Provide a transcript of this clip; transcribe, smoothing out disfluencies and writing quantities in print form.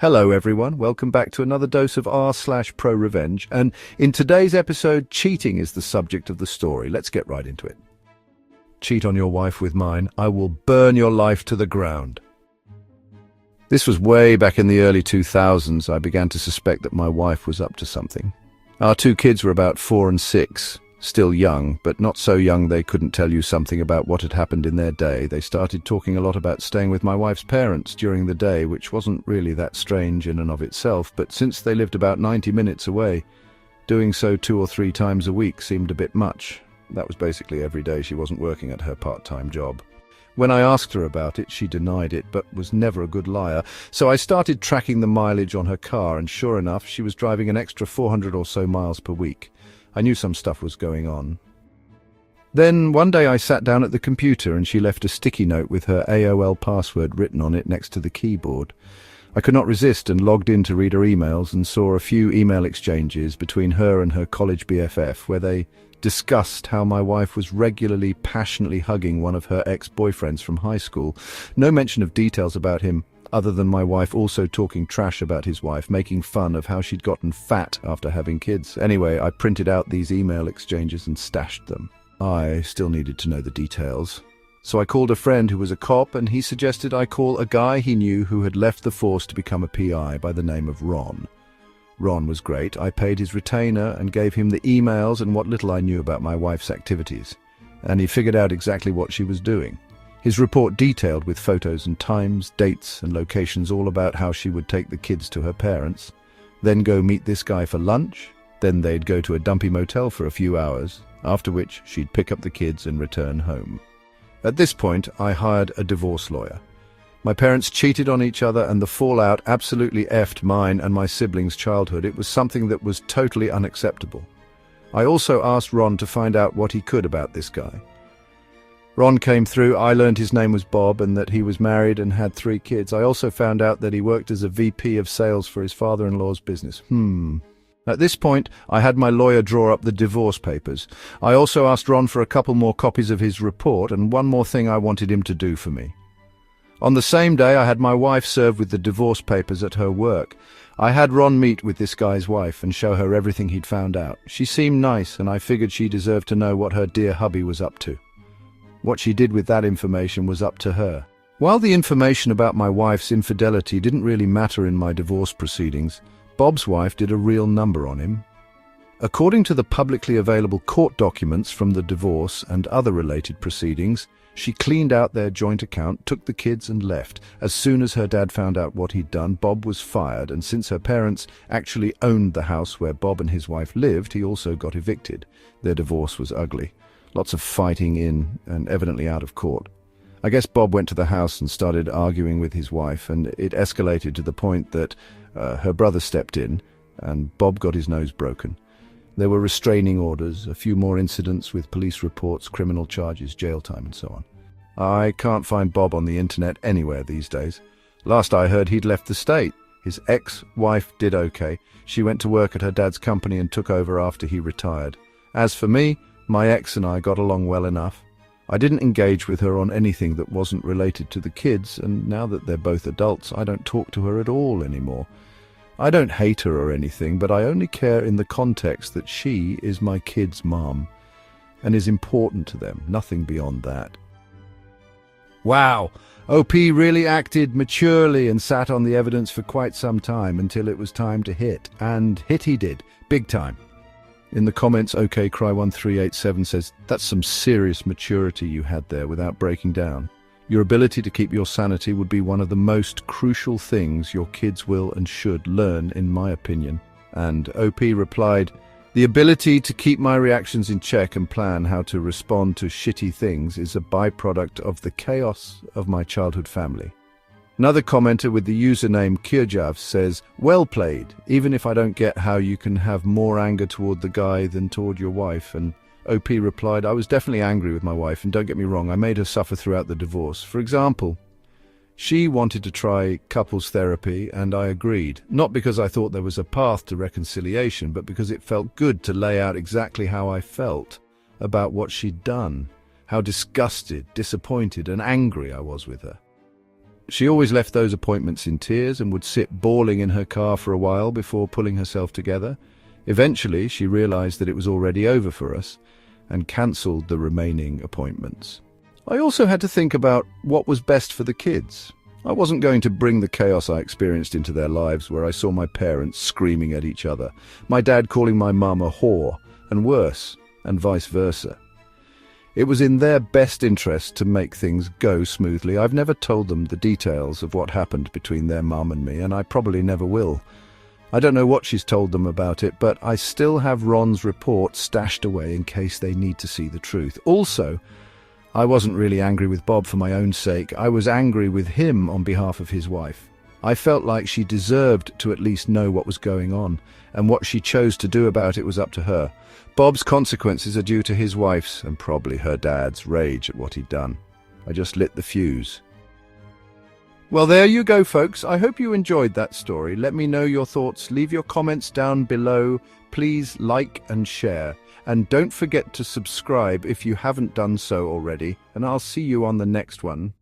Hello everyone, welcome back to another dose of r/ProRevenge, and in today's episode, cheating is the subject of the story. Let's get right into it. Cheat on your wife with mine, I will burn your life to the ground. This was way back in the early 2000s. I began to suspect that my wife was up to something. Our two kids were about 4 and 6. Still young, but not so young they couldn't tell you something about what had happened in their day. They started talking a lot about staying with my wife's parents during the day, which wasn't really that strange in and of itself, but since they lived about 90 minutes away, doing so 2 or 3 times a week seemed a bit much. That was basically every day she wasn't working at her part-time job. When I asked her about it, she denied it, but was never a good liar, so I started tracking the mileage on her car, and sure enough, she was driving an extra 400 or so miles per week. I knew some stuff was going on. Then one day I sat down at the computer and she left a sticky note with her AOL password written on it next to the keyboard. I could not resist and logged in to read her emails and saw a few email exchanges between her and her college BFF where they discussed how my wife was regularly passionately hugging one of her ex-boyfriends from high school. No mention of details about him, other than my wife also talking trash about his wife, making fun of how she'd gotten fat after having kids. Anyway, I printed out these email exchanges and stashed them. I still needed to know the details. So I called a friend who was a cop, and he suggested I call a guy he knew who had left the force to become a PI by the name of Ron. Ron was great. I paid his retainer and gave him the emails and what little I knew about my wife's activities. And he figured out exactly what she was doing. His report detailed with photos and times, dates and locations all about how she would take the kids to her parents, then go meet this guy for lunch, then they'd go to a dumpy motel for a few hours, after which she'd pick up the kids and return home. At this point, I hired a divorce lawyer. My parents cheated on each other and the fallout absolutely effed mine and my siblings' childhood. It was something that was totally unacceptable. I also asked Ron to find out what he could about this guy. Ron came through. I learned his name was Bob and that he was married and had 3 kids. I also found out that he worked as a VP of sales for his father-in-law's business. At this point, I had my lawyer draw up the divorce papers. I also asked Ron for a couple more copies of his report and one more thing I wanted him to do for me. On the same day, I had my wife served with the divorce papers at her work. I had Ron meet with this guy's wife and show her everything he'd found out. She seemed nice, and I figured she deserved to know what her dear hubby was up to. What she did with that information was up to her. While the information about my wife's infidelity didn't really matter in my divorce proceedings, Bob's wife did a real number on him. According to the publicly available court documents from the divorce and other related proceedings, she cleaned out their joint account, took the kids and left. As soon as her dad found out what he'd done, Bob was fired, and since her parents actually owned the house where Bob and his wife lived, he also got evicted. Their divorce was ugly. Lots of fighting in and evidently out of court. I guess Bob went to the house and started arguing with his wife, and it escalated to the point that her brother stepped in and Bob got his nose broken. There were restraining orders, a few more incidents with police reports, criminal charges, jail time and so on. I can't find Bob on the internet anywhere these days. Last I heard, he'd left the state. His ex-wife did okay. She went to work at her dad's company and took over after he retired. As for me, my ex and I got along well enough. I didn't engage with her on anything that wasn't related to the kids, and now that they're both adults, I don't talk to her at all anymore. I don't hate her or anything, but I only care in the context that she is my kids' mom and is important to them, nothing beyond that. Wow, OP really acted maturely and sat on the evidence for quite some time until it was time to hit, and hit he did, big time. In the comments, OKCry1387 says, "That's some serious maturity you had there without breaking down. Your ability to keep your sanity would be one of the most crucial things your kids will and should learn, in my opinion." And OP replied, "The ability to keep my reactions in check and plan how to respond to shitty things is a byproduct of the chaos of my childhood family." Another commenter with the username Kirjav says, "Well played, even if I don't get how you can have more anger toward the guy than toward your wife." And OP replied, "I was definitely angry with my wife, and don't get me wrong, I made her suffer throughout the divorce. For example, she wanted to try couples therapy, and I agreed. Not because I thought there was a path to reconciliation, but because it felt good to lay out exactly how I felt about what she'd done, how disgusted, disappointed, and angry I was with her. She always left those appointments in tears and would sit bawling in her car for a while before pulling herself together. Eventually, she realized that it was already over for us and cancelled the remaining appointments. I also had to think about what was best for the kids. I wasn't going to bring the chaos I experienced into their lives, where I saw my parents screaming at each other, my dad calling my mum a whore, and worse, and vice versa. It was in their best interest to make things go smoothly. I've never told them the details of what happened between their mum and me, and I probably never will. I don't know what she's told them about it, but I still have Ron's report stashed away in case they need to see the truth. Also, I wasn't really angry with Bob for my own sake. I was angry with him on behalf of his wife. I felt like she deserved to at least know what was going on, and what she chose to do about it was up to her. Bob's consequences are due to his wife's, and probably her dad's, rage at what he'd done. I just lit the fuse. Well, there you go, folks. I hope you enjoyed that story. Let me know your thoughts. Leave your comments down below. Please like and share. And don't forget to subscribe if you haven't done so already. And I'll see you on the next one.